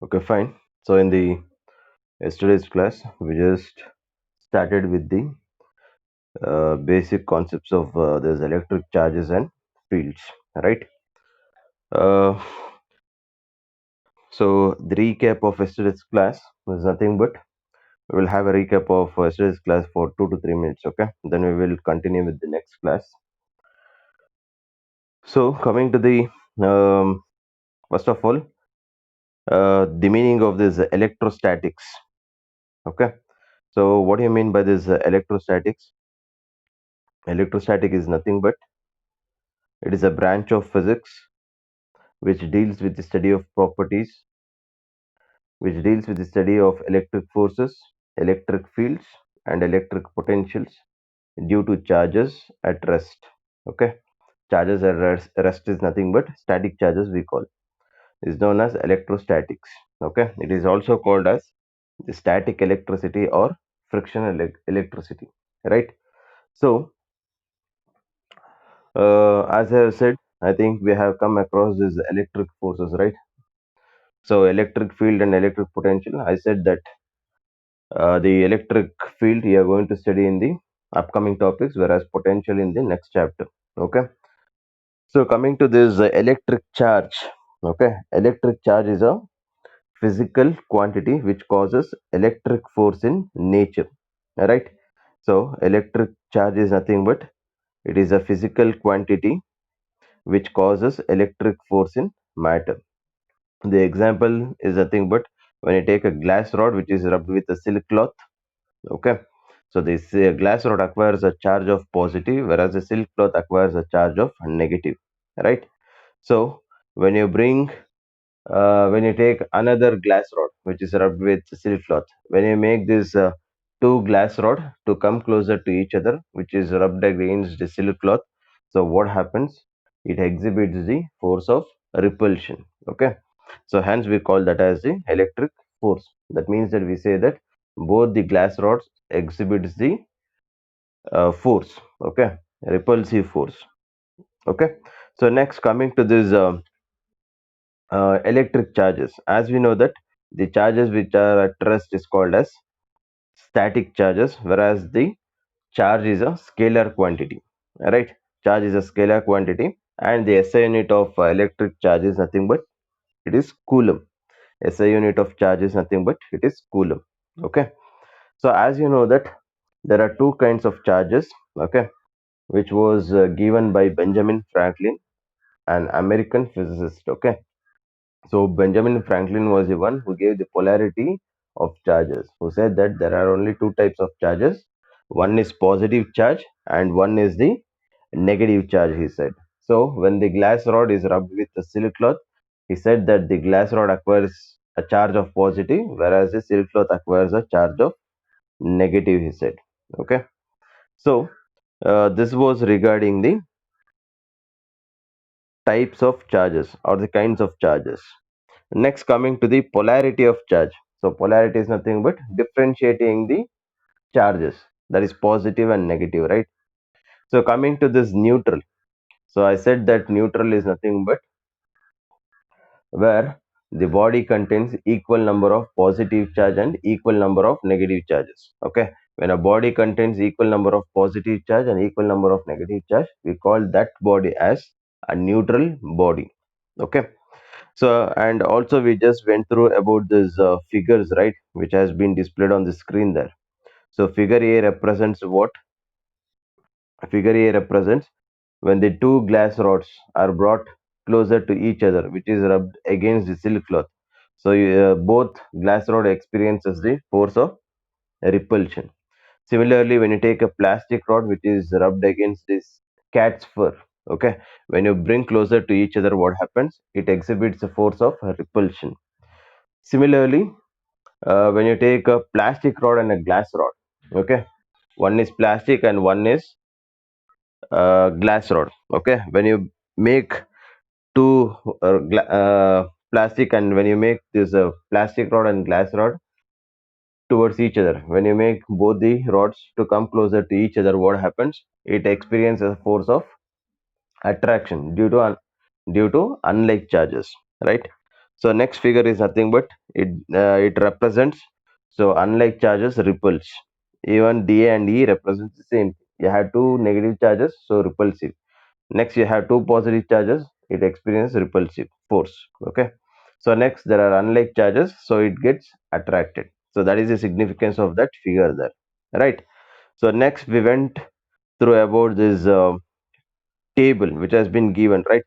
Okay, fine. So in the yesterday's class, we just started with the basic concepts of these electric charges and fields, right? Uh, so the recap of yesterday's class was nothing but we will have a recap of yesterday's class for 2 to 3 minutes. Okay, then we will continue with the next class. So coming to the first of all, the meaning of this electrostatics. Okay, so what do you mean by this electrostatics? Electrostatic is nothing but it is a branch of physics which deals with the study of properties, which deals with the study of electric forces, electric fields, and electric potentials due to charges at rest. Okay, charges at rest is nothing but static charges we call is known as electrostatics. Okay, it is also called as the static electricity or frictional electricity. Right. So, as I have said, I think we have come across these electric forces, right? So electric field and electric potential. I said that the electric field we are going to study in the upcoming topics, whereas potential in the next chapter. Okay. So coming to this electric charge. Okay. Electric charge is a physical quantity which causes electric force in nature. Right. So electric charge is nothing but it is a physical quantity which causes electric force in matter. The example is nothing but when you take a glass rod which is rubbed with a silk cloth. Okay. So this glass rod acquires a charge of positive, whereas the silk cloth acquires a charge of negative. Right. So when you take another glass rod which is rubbed with silk cloth, when you make this two glass rod to come closer to each other, which is rubbed against the silk cloth, so what happens? It exhibits the force of repulsion. Okay, so hence we call that as the electric force. That means that we say that both the glass rods exhibits the force. Okay, repulsive force. Okay, so next coming to this. Electric charges. As we know that the charges which are at rest is called as static charges, whereas the charge is a scalar quantity. Right? Charge is a scalar quantity, and the SI unit of electric charge is nothing but it is coulomb. SI unit of charge is nothing but it is coulomb. Okay. So as you know that there are two kinds of charges. Okay, which was given by Benjamin Franklin, an American physicist. Okay. So Benjamin Franklin was the one who gave the polarity of charges, who said that there are only two types of charges. One is positive charge and one is the negative charge, he said. So when the glass rod is rubbed with the silk cloth, he said that the glass rod acquires a charge of positive, whereas the silk cloth acquires a charge of negative, he said. Okay. So this was regarding the types of charges or the kinds of charges. Next, coming to the polarity of charge. So, polarity is nothing but differentiating the charges, that is positive and negative, right? So, coming to this neutral. So, I said that neutral is nothing but where the body contains equal number of positive charge and equal number of negative charges. Okay, when a body contains equal number of positive charge and equal number of negative charge, we call that body as a neutral body. Okay. So, and also we just went through about these figures, right, which has been displayed on the screen there. So, figure A represents what? Figure A represents when the two glass rods are brought closer to each other, which is rubbed against the silk cloth. So, both glass rod experiences the force of repulsion. Similarly, when you take a plastic rod which is rubbed against this cat's fur, okay, when you bring closer to each other, what happens? It exhibits a force of repulsion. Similarly, when you take a plastic rod and a glass rod, okay, one is plastic and one is glass rod. Okay, when you make two plastic and when you make this plastic rod and glass rod towards each other, when you make both the rods to come closer to each other, what happens? It experiences a force of attraction due to unlike charges, right? So next figure is nothing but it represents. So unlike charges, ripples. Even Da and E represents the same. You have two negative charges, so repulsive. Next, you have two positive charges, it experiences repulsive force. Okay. So next, there are unlike charges, so it gets attracted. So that is the significance of that figure there, right? So next, we went through about this table which has been given, right?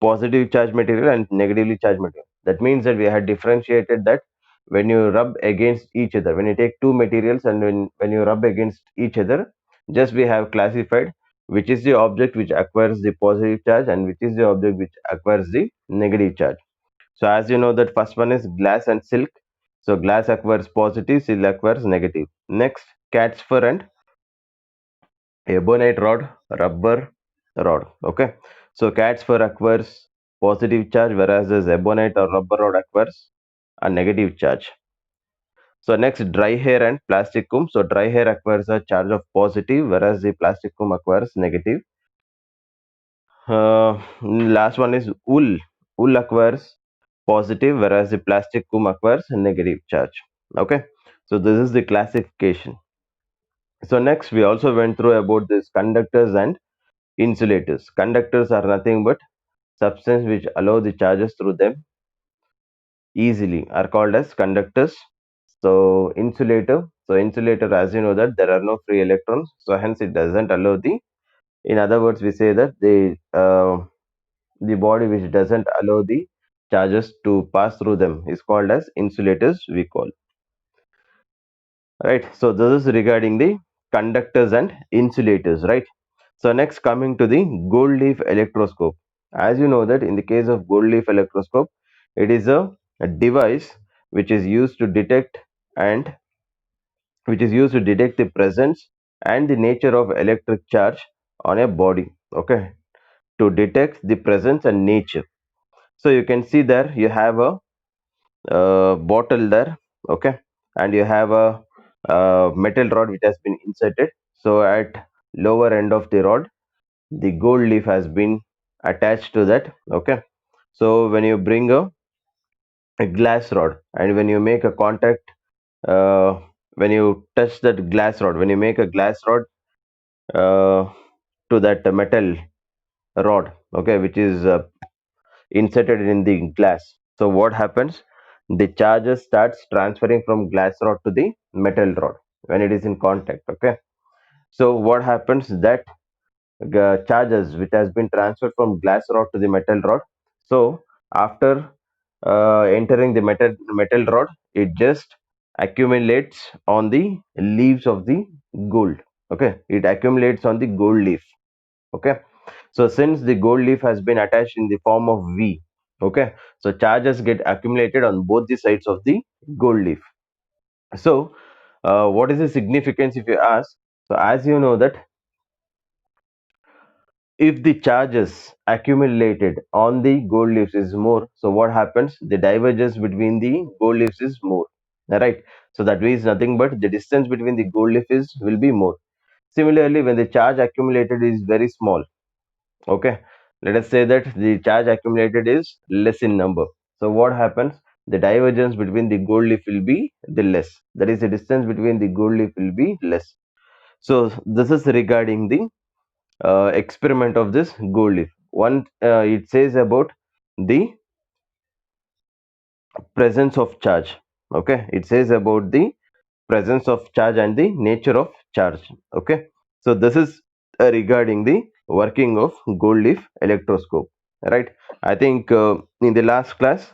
Positive charge material and negatively charged material. That means that we had differentiated that when you rub against each other, when you take two materials and when you rub against each other, just we have classified which is the object which acquires the positive charge and which is the object which acquires the negative charge. So as you know that first one is glass and silk. So glass acquires positive, silk acquires negative. Next, cat's fur and ebonite rod, rubber rod. Okay, so cat's fur acquires positive charge, whereas this ebonite or rubber rod acquires a negative charge. So next, dry hair and plastic comb. So dry hair acquires a charge of positive, whereas the plastic comb acquires negative. Last one is wool. Wool acquires positive, whereas the plastic comb acquires a negative charge. Okay, so this is the classification. So next, we also went through about this conductors and insulators. Conductors are nothing but substance which allow the charges through them easily are called as conductors. So insulator, as you know that there are no free electrons, so hence it doesn't allow the. In other words, we say that the body which doesn't allow the charges to pass through them is called as insulators. We call, right. So this is regarding the conductors and insulators, right. So next, coming to the gold leaf electroscope. As you know that in the case of gold leaf electroscope, it is a device which is used to detect and which is used to detect the presence and the nature of electric charge on a body. Okay, to detect the presence and nature. So you can see there you have a bottle there. Okay, and you have a metal rod which has been inserted. So at lower end of the rod, the gold leaf has been attached to that. Okay, so when you bring a glass rod and when you make a contact, uh, when you touch that glass rod, when you make a glass rod uh, to that metal rod, okay, which is inserted in the glass, so what happens, the charges starts transferring from glass rod to the metal rod when it is in contact. Okay, so what happens that charges which has been transferred from glass rod to the metal rod. So after entering the metal rod, it just accumulates on the leaves of the gold. Okay, it accumulates on the gold leaf. Okay, so since the gold leaf has been attached in the form of V, okay, so charges get accumulated on both the sides of the gold leaf. So what is the significance if you ask? So as you know that if the charges accumulated on the gold leaves is more, so what happens, the divergence between the gold leaves is more, right? So that means nothing but the distance between the gold leaf is will be more. Similarly, when the charge accumulated is very small, okay, let us say that the charge accumulated is less in number, so what happens, the divergence between the gold leaf will be the less, that is the distance between the gold leaf will be less. So this is regarding the experiment of this gold leaf. One, it says about the presence of charge. Okay, it says about the presence of charge and the nature of charge. Okay, so this is regarding the working of gold leaf electroscope. Right. I think in the last class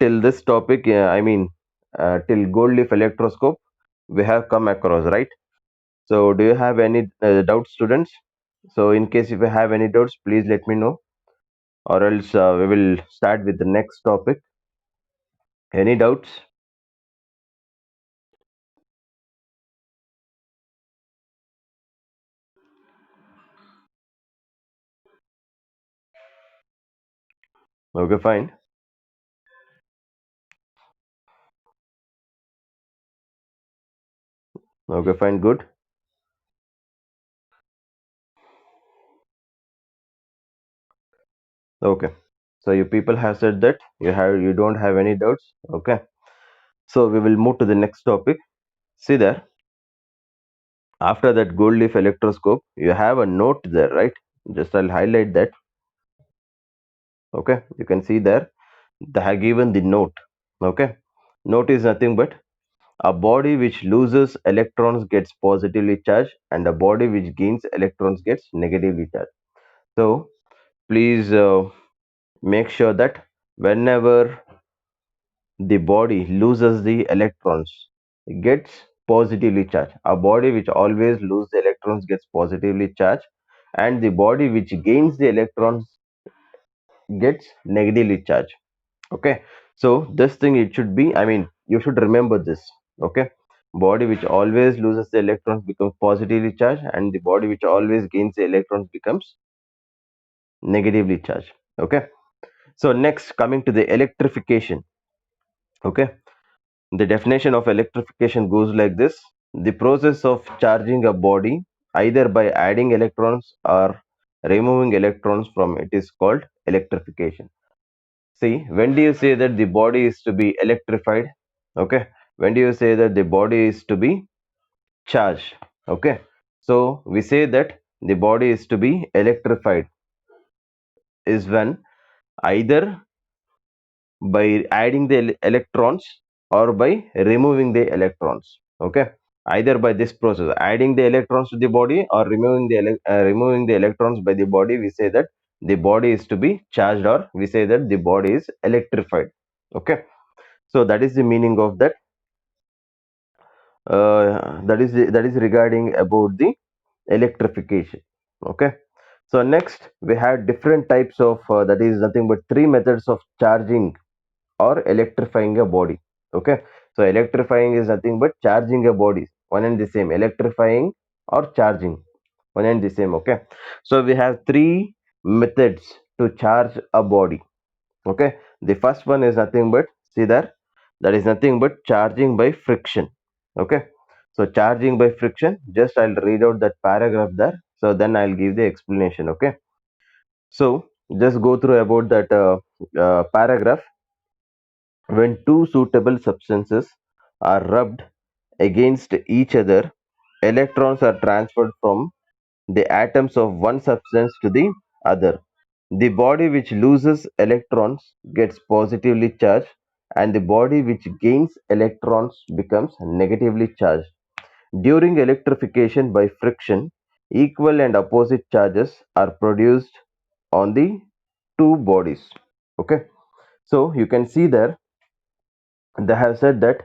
till this topic, till gold leaf electroscope, we have come across, right? So do you have any doubts, students? So in case if you have any doubts, please let me know, or else we will start with the next topic. Any doubts? Okay, fine. Okay, fine, good. Okay. So you people have said that you don't have any doubts. Okay. So we will move to the next topic. See there, after that gold leaf electroscope, you have a note there, right? Just I'll highlight that. Okay, you can see there they have given the note. Okay, note is nothing but a body which loses electrons gets positively charged, and a body which gains electrons gets negatively charged. So please make sure that whenever the body loses the electrons, it gets positively charged. A body which always loses the electrons gets positively charged, and the body which gains the electrons gets negatively charged. Okay, so this thing it should be, I mean, you should remember this. Okay, body which always loses the electrons becomes positively charged, and the body which always gains the electrons becomes negatively charged. Okay, so next, coming to the electrification. Okay, the definition of electrification goes like this: the process of charging a body either by adding electrons or removing electrons from it is called electrification. See, when do you say that the body is to be electrified? Okay, when do you say that the body is to be charged? Okay, so we say that the body is to be electrified is when either by adding the electrons or by removing the electrons. Okay, either by this process, adding the electrons to the body or removing the electrons by the body, we say that the body is to be charged, or we say that the body is electrified. Okay, so that is the meaning of that. That is regarding about the electrification. Okay, so next we have different types of that is nothing but three methods of charging or electrifying a body. Okay, so electrifying is nothing but charging a body, one and the same. Electrifying or charging, one and the same. Okay, so we have three methods to charge a body. Okay, the first one is nothing but, see there, that is nothing but charging by friction. Okay, so charging by friction, just I'll read out that paragraph there, so then I'll give the explanation. Okay, so just go through about that paragraph. When two suitable substances are rubbed against each other, electrons are transferred from the atoms of one substance to the other. The body which loses electrons gets positively charged, and the body which gains electrons becomes negatively charged. During electrification by friction, equal and opposite charges are produced on the two bodies. Okay, so you can see there they have said that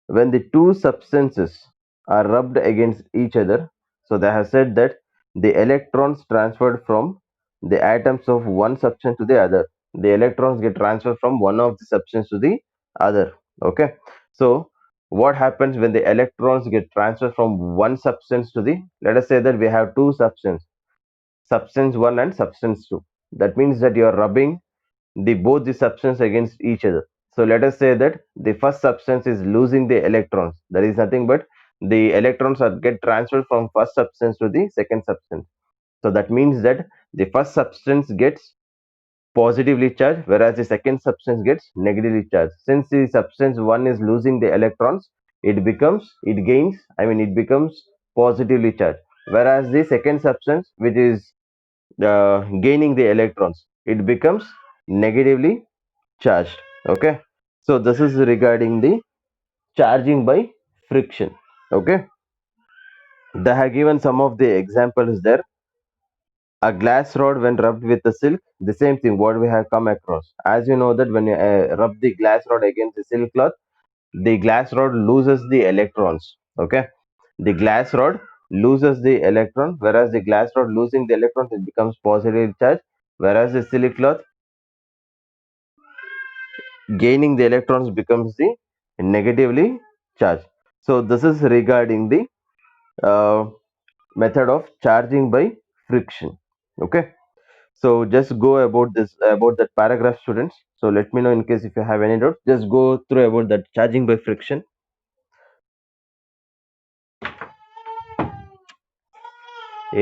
when the two substances are rubbed against each other, so they have said that the electrons transferred from the atoms of one substance to the other, the electrons get transferred from one of the substance to the other. Okay, so what happens when the electrons get transferred from one substance to the, let us say that we have two substance, substance 1 and substance 2. That means that you are rubbing the both the substance against each other. So let us say that the first substance is losing the electrons. That is nothing but the electrons are get transferred from first substance to the second substance. So that means that the first substance gets positively charged, whereas the second substance gets negatively charged. Since the substance 1 is losing the electrons, it gains, I mean it becomes positively charged, whereas the second substance which is gaining the electrons, it becomes negatively charged. Okay, so this is regarding the charging by friction. Okay, they have given some of the examples there. A glass rod when rubbed with the silk, the same thing what we have come across. As you know that when you rub the glass rod against the silk cloth, the glass rod loses the electrons. Okay, the glass rod loses the electron, whereas the glass rod losing the electrons, it becomes positively charged, whereas the silk cloth gaining the electrons becomes the negatively charged. So this is regarding the uh, method of charging by friction. Okay, so just go about this, about that paragraph, students. So let me know in case if you have any doubt, just go through about that charging by friction.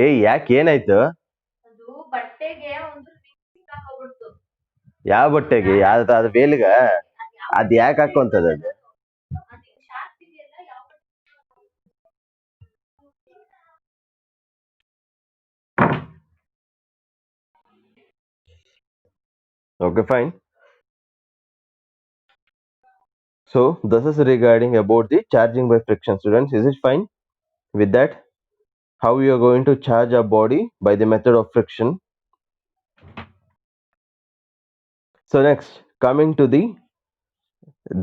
ಏ ಯಾಕೆ ಏನಾಯ್ತು? ಯಾವ ಬಟ್ಟೆಗೆ ಅದು ಬೇಲ್ಗ ಅದ್ ಯಾಕೆ ಹಾಕೊಂತದ ಅದು? Okay, fine. So this is regarding about the charging by friction. Students, is it fine with that? How we are going to charge our body by the method of friction? So next, coming to the,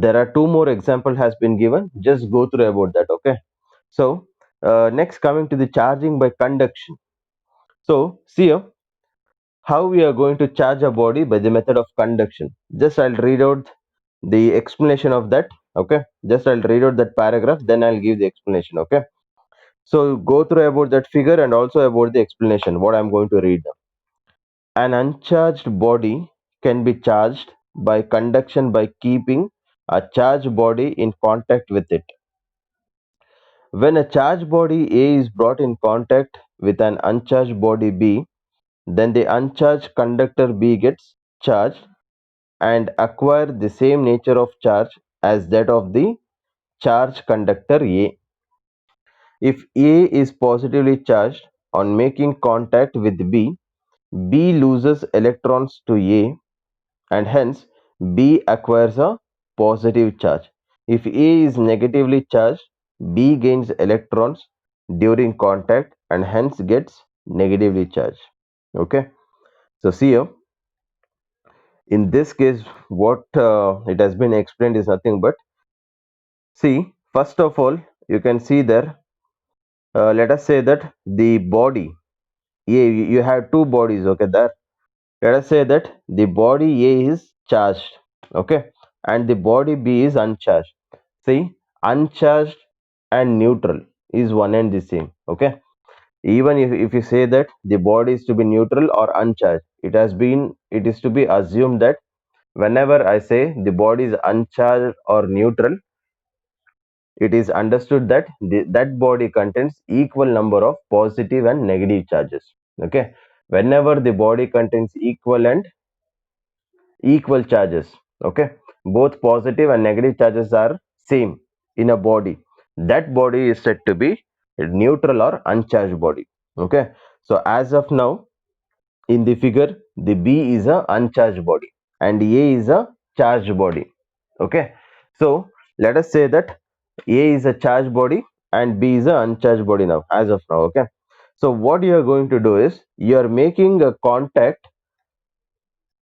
there are two more example has been given. Just go through about that. Okay. So next, coming to the charging by conduction. So see here, how we are going to charge our body by the method of conduction. Just I'll read out the explanation of that. Okay, just I'll read out that paragraph, then I'll give the explanation. Okay, so go through about that figure and also about the explanation what I'm going to read now. An uncharged body can be charged by conduction by keeping a charged body in contact with it. When a charged body A is brought in contact with an uncharged body B, then the uncharged conductor B gets charged and acquire the same nature of charge as that of the charged conductor A. If A is positively charged on making contact with B, B loses electrons to A and hence B acquires a positive charge. If A is negatively charged, B gains electrons during contact and hence gets negatively charged. Okay, so see here, in this case, what it has been explained is nothing but, see, first of all, you can see there, let us say that the body A, you have two bodies, okay, there. Let us say that the body A is charged, okay, and the body B is uncharged. See, uncharged and neutral is one and the same, okay. Even if you say that the body is to be neutral or uncharged, it is to be assumed that whenever I say the body is uncharged or neutral, it is understood that that body contains equal number of positive and negative charges. Okay, whenever the body contains equal and equal charges, okay, both positive and negative charges are same in a body, that body is said to be a neutral or uncharged body. Okay, so as of now, in the figure, the B is a uncharged body and A is a charged body. Okay, so let us say that A is a charged body and B is a uncharged body now, as of now. Okay, so what you are going to do is, you are making a contact,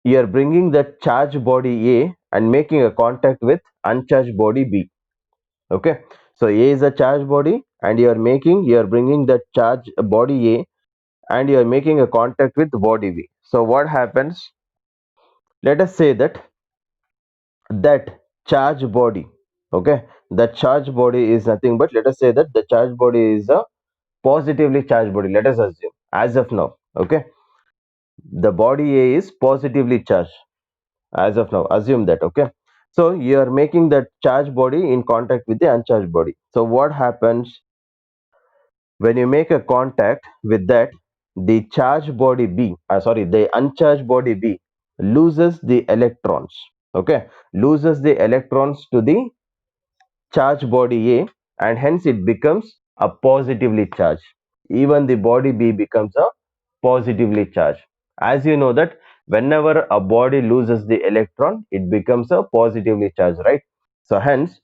you are bringing the charged body A and making a contact with uncharged body B. Okay, so A is a charged body and you are bringing the charged body A and you are making a contact with body B. So what happens, let us say that that charged body, okay, that charged body is nothing but, let us say that the charged body is a positively charged body, let us assume, as of now. Okay, the body A is positively charged as of now, assume that. Okay, so you are making that charged body in contact with the uncharged body. So what happens, when you make a contact with that, the charged body B, the uncharged body B loses the electrons. Okay, loses the electrons to the charged body A and hence it becomes a positively charged. Even the body B becomes a positively charged. As you know that whenever a body loses the electron, it becomes a positively charged, right? So hence,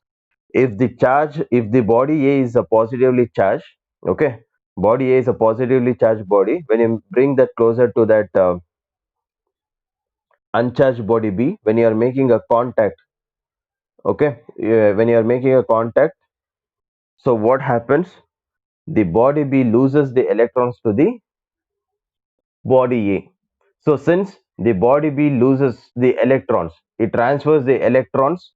if the body A is a positively charged, okay, body A is a positively charged body, when you bring that closer to that uncharged body B, when you are making a contact, okay, when you are making a contact, so what happens, the body B loses the electrons to the body A. So since the body B loses the electrons, it transfers the electrons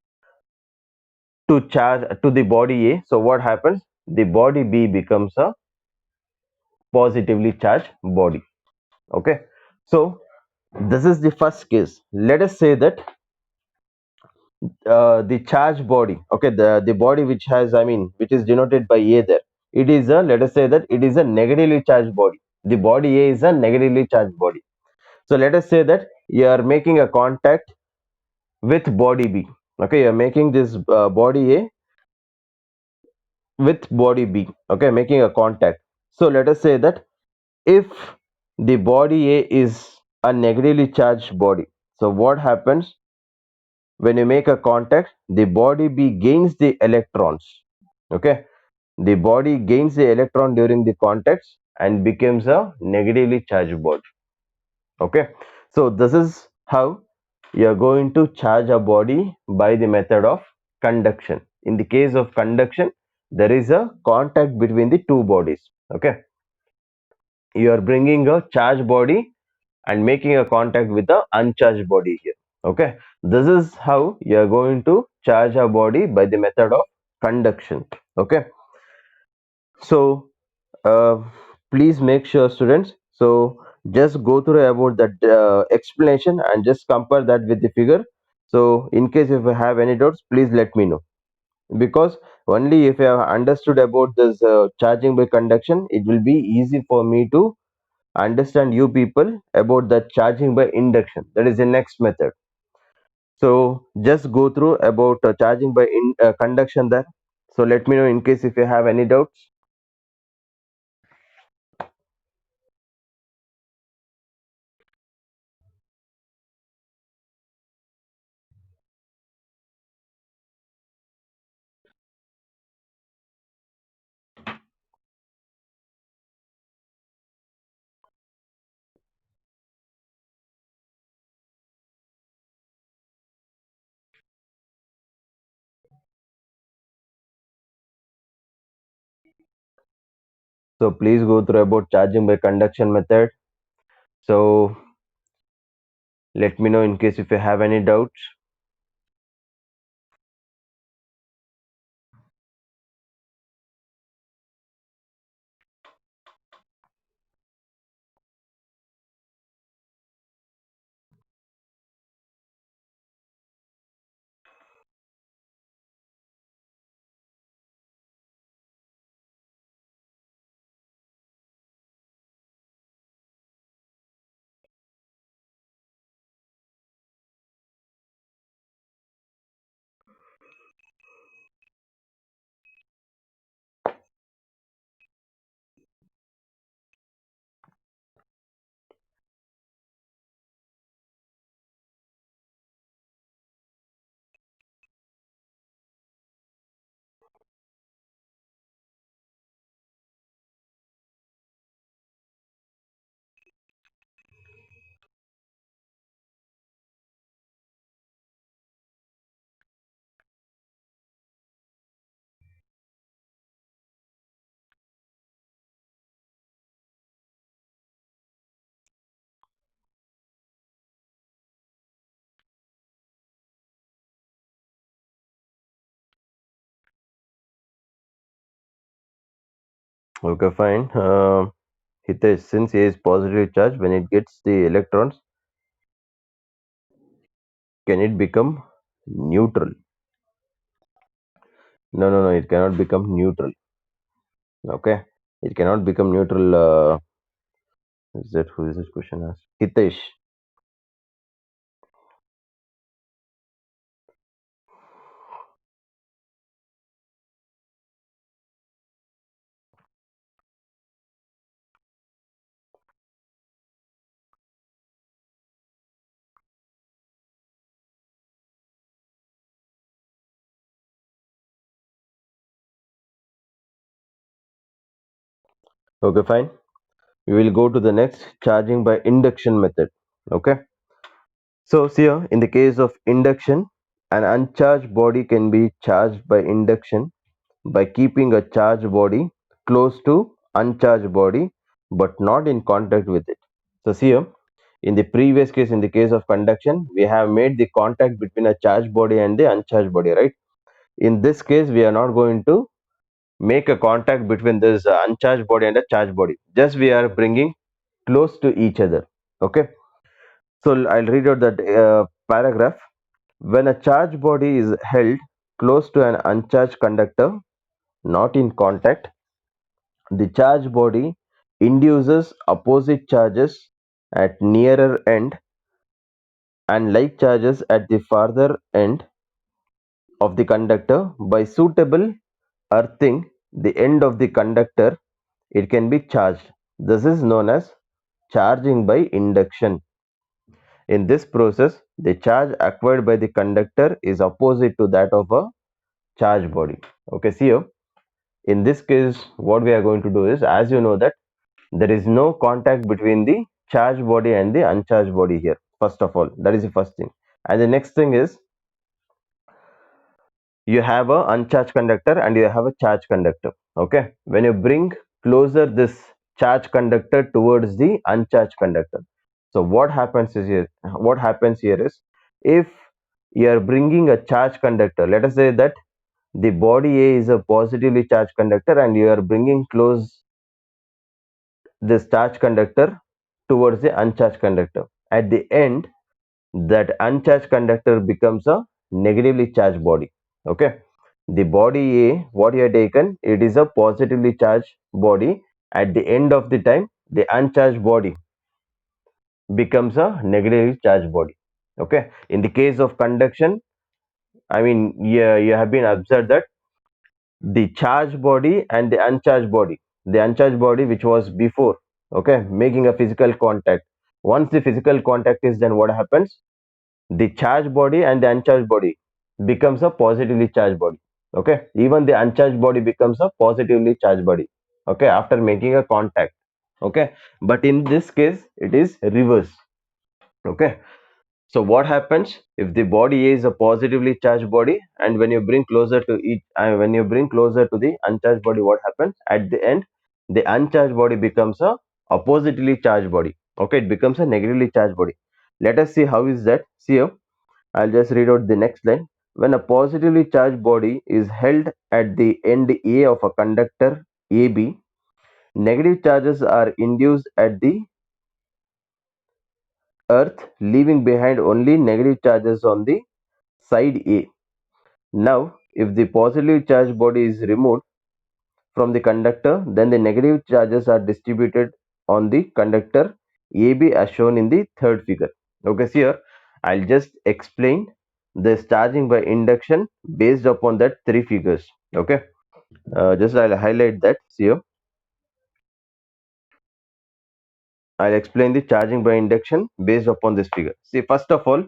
to charge to the body A. So what happens, the body B becomes a positively charged body. Okay, so this is the first case. Let us say that the charged body, okay, the body which has, which is denoted by A there, it is a, let us say that it is a negatively charged body. The body A is a negatively charged body. So let us say that you are making a contact with body B. Okay, you are making this body A with body B. Okay, making a contact. So let us say that if the body A is a negatively charged body, so what happens when you make a contact? The body B gains the electrons. Okay, the body gains the electron during the contact and becomes a negatively charged body. Okay, so this is how you are going to charge a body by the method of conduction. In the case of conduction, there is a contact between the two bodies. Okay, you are bringing a charged body and making a contact with the uncharged body here. Okay, this is how you are going to charge a body by the method of conduction. Okay, so uh, please make sure, students, so just go through about that explanation and just compare that with the figure. So in case if you have any doubts, please let me know, because only if you have understood about this charging by conduction, it will be easy for me to understand you people about the charging by induction, that is the next method. So just go through about charging by conduction there. So let me know in case if you have any doubts. So please go through about charging by conduction method. So let me know in case if you have any doubts. Okay, fine. Hitesh, since A is positively charged, when it gets the electrons, can it become neutral? No, no, no, it cannot become neutral. Okay, it cannot become neutral. Is that who is this question asked? Hitesh. Okay, fine. We will go to the next charging by induction method. Okay. So here, in the case of induction, an uncharged body can be charged by induction by keeping a charged body close to uncharged body but not in contact with it. So see here, in the previous case, in the case of conduction, we have made the contact between a charged body and the uncharged body, right? In this case, we are not going to make a contact between this uncharged body and a charged body. Just we are bringing close to each other. Okay. So I'll read out that paragraph. When a charged body is held close to an uncharged conductor, not in contact, the charged body induces opposite charges at nearer end and like charges at the farther end of the conductor. By suitable earthing the end of the conductor, it can be charged. This is known as charging by induction. In this process, the charge acquired by the conductor is opposite to that of a charged body. Okay, see here. In this case, what we are going to do is, as you know that there is no contact between the charged body and the uncharged body here. First of all, that is the first thing. And the next thing is, you have a uncharged conductor and you have a charged conductor. Okay, when you bring closer this charged conductor towards the uncharged conductor, so what happens here is, if you are bringing a charged conductor, let us say that the body A is a positively charged conductor and you are bringing close this charged conductor towards the uncharged conductor. At the end, that uncharged conductor becomes a negatively charged body. Okay, the body A, what you have taken, it is a positively charged body. At the end of the time, the uncharged body becomes a negatively charged body. Okay, in the case of conduction, I mean, yeah, you have been observed that the charged body and the uncharged body which was before, okay, making a physical contact, once the physical contact is done, what happens, the charged body and the uncharged body becomes a positively charged body. Okay, even the uncharged body becomes a positively charged body, okay, after making a contact. Okay, but in this case it is reverse. Okay, so what happens if the body is a positively charged body, and when you bring closer to each, when you bring closer to the uncharged body, what happens at the end, the uncharged body becomes a oppositely charged body. Okay, it becomes a negatively charged body. Let us see how is that. See here, I'll just read out the next line. When a positively charged body is held at the end A of a conductor AB, negative charges are induced at the earth, leaving behind only negative charges on the side A. Now, if the positively charged body is removed from the conductor, then the negative charges are distributed on the conductor AB as shown in the third figure. Okay, so here I'll just explain this charging by induction based upon that three figures. Okay, just I'll highlight that. See here, I'll explain the charging by induction based upon this figure. See, first of all,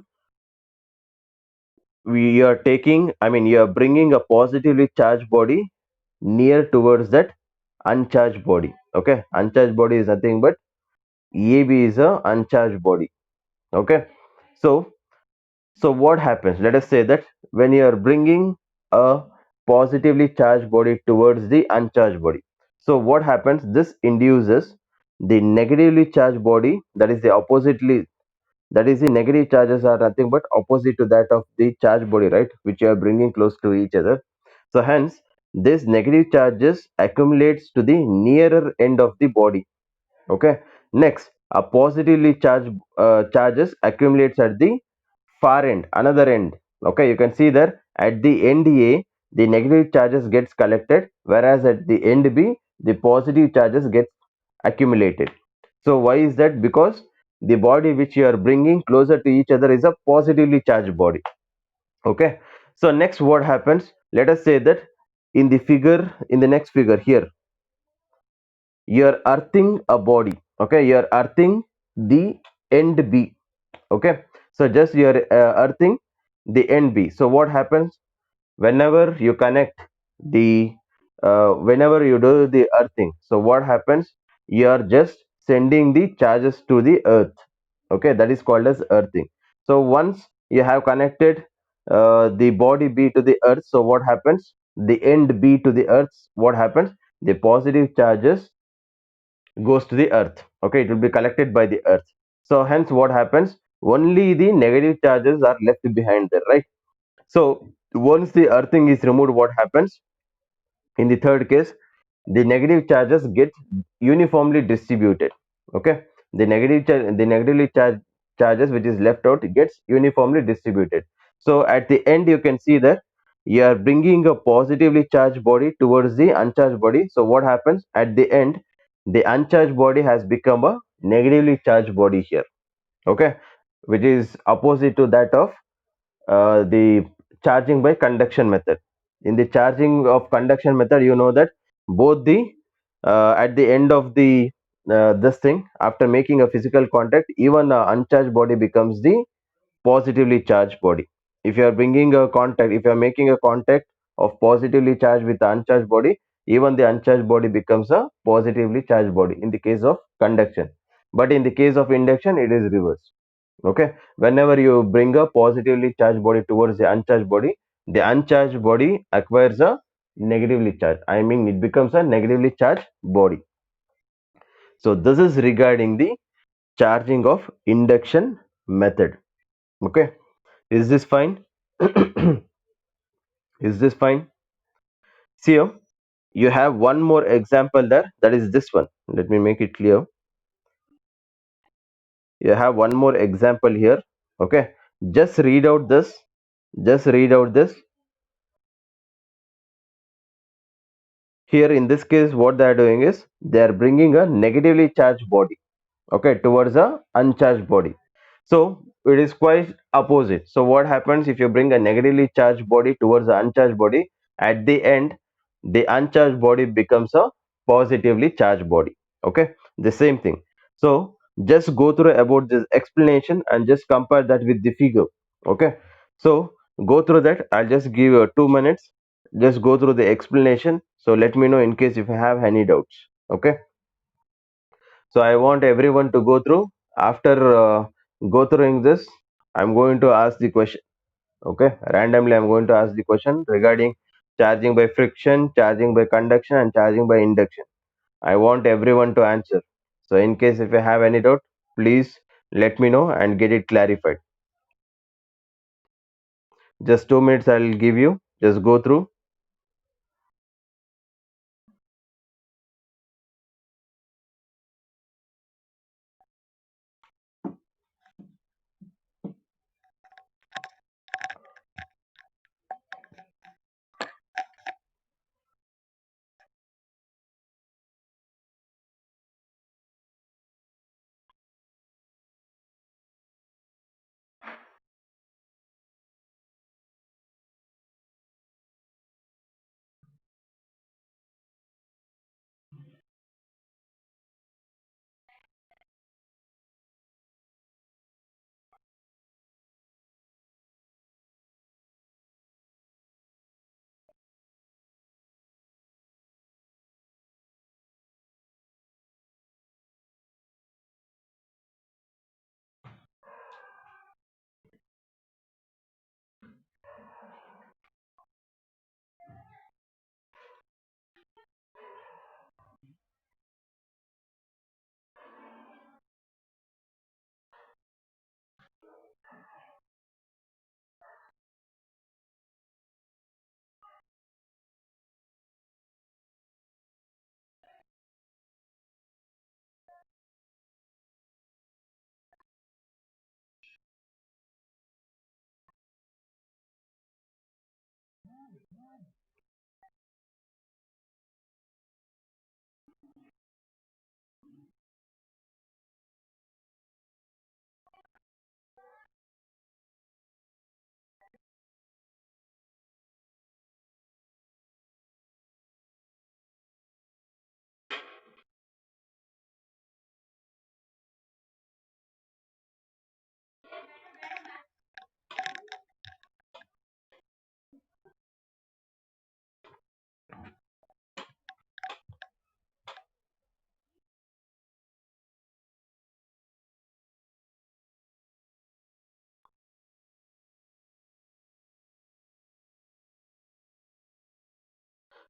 we are taking, I mean, you are bringing a positively charged body near towards that uncharged body. Okay, uncharged body is nothing but AB is a uncharged body. Okay, so what happens, let us say that when you are bringing a positively charged body towards the uncharged body, so what happens, this induces the negatively charged body, that is the oppositely, that is the negative charges are nothing but opposite to that of the charged body, right, which you are bringing close to each other. So hence this negative charges accumulates to the nearer end of the body. Okay, next a positively charged charges accumulates at the far end, another end. Okay, you can see there at the end A the negative charges gets collected, whereas at the end B the positive charges gets accumulated. So why is that? Because the body which you are bringing closer to each other is a positively charged body. Okay, so next what happens, let us say that in the figure, in the next figure here, you are earthing a body. Okay, you are earthing the end B. Okay, so just you are earthing the end B. So what happens, whenever you connect the whenever you do the earthing, so what happens, you are just sending the charges to the earth. Okay, that is called as earthing. So once you have connected the body B to the earth, so what happens, the end B to the earth, what happens, the positive charges goes to the earth. Okay, it will be collected by the earth. So hence what happens, only the negative charges are left behind there, right? So once the earthing is removed, what happens in the third case, the negative charges get uniformly distributed. Okay, the the negatively charged charges which is left out gets uniformly distributed. So at the end you can see that you are bringing a positively charged body towards the uncharged body. So what happens at the end, the uncharged body has become a negatively charged body here. Okay, which is opposite to that of the charging by conduction method. In the charging of conduction method, you know that both the at the end of the this thing, after making a physical contact, even a uncharged body becomes the positively charged body. If you are bringing a contact, if you are making a contact of positively charged with the uncharged body, even the uncharged body becomes a positively charged body in the case of conduction. But in the case of induction, it is reverse. Okay, whenever you bring a positively charged body towards the uncharged body acquires a negatively charged, I mean it becomes a negatively charged body. So this is regarding the charging of induction method. Okay, is this fine? Is this fine? See here, you have one more example there, that is this one. Let me make it clear. You have one more example here. Okay, just read out this. Just read out this. Here in this case, what they are doing is they are bringing a negatively charged body, okay, towards a uncharged body. So it is quite opposite. So what happens if you bring a negatively charged body towards the uncharged body? At the end, the uncharged body becomes a positively charged body. Okay, the same thing. So just go through about this explanation and just compare that with the figure. Okay, so go through that. I'll just give you 2 minutes. Just go through the explanation. So let me know in case if you have any doubts. Okay, so I want everyone to go through. After go throughing this, I'm going to ask the question. Okay, randomly I'm going to ask the question regarding charging by friction, charging by conduction, and charging by induction. I want everyone to answer. So in case if you have any doubt, please let me know and get it clarified. Just 2 minutes I'll give you. Just go through.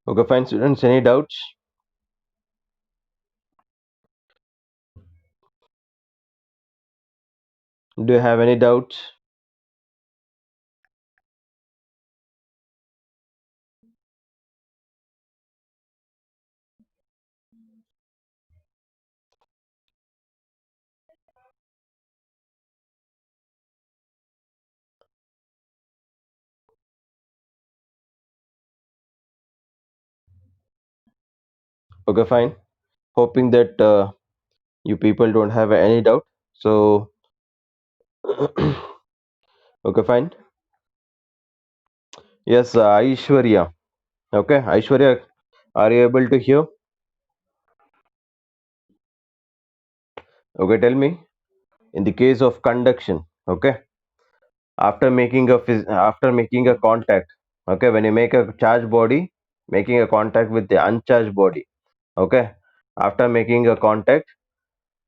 Okay, fine students, any doubts? Do you have any doubts? Okay, fine. Hoping that you people don't have any doubt. So Okay, fine. Yes, Aishwarya. Okay, Aishwarya, are you able to hear? Okay, tell me. In the case of conduction, okay, after making a contact, okay, when you make a charged body, making a contact with the uncharged body, okay, after making a contact,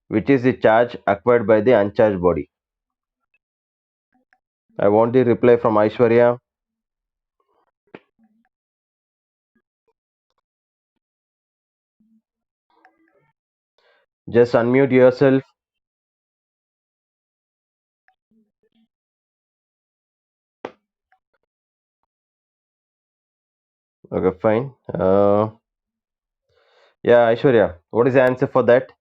which is the charge acquired by the uncharged body? I want the reply from Aishwarya. Just unmute yourself. Okay, fine. Yeah, Aishwarya, what is the answer for that?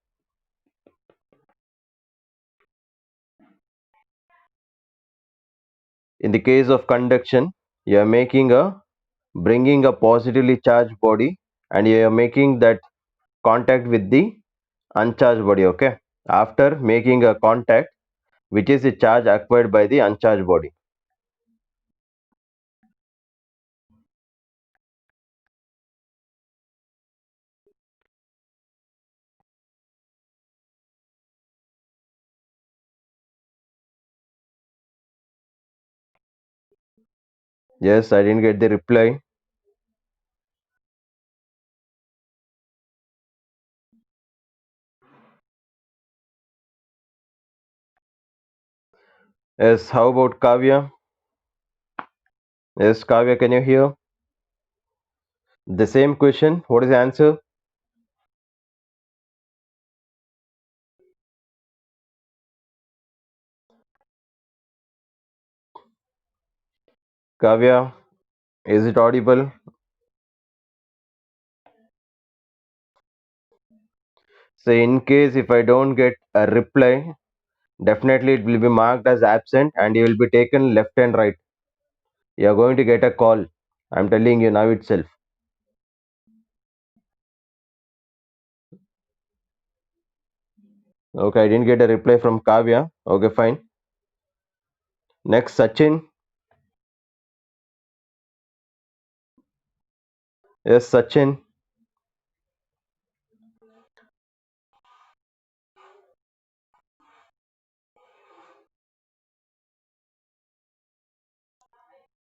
In the case of conduction, you are making a bringing a positively charged body, and you are making that contact with the uncharged body. Okay, after making a contact, which is the charge acquired by the uncharged body? Yes, I didn't get the reply. Yes, how about Kavya? Yes, Kavya, can you hear? The same question. What is the answer? Kavya, is it audible? So, in case if I don't get a reply, definitely it will be marked as absent and you will be taken left and right. You are going to get a call. I'm telling you now itself. Okay, I didn't get a reply from Kavya. Okay, fine. Next, Sachin. Yes, Sachin.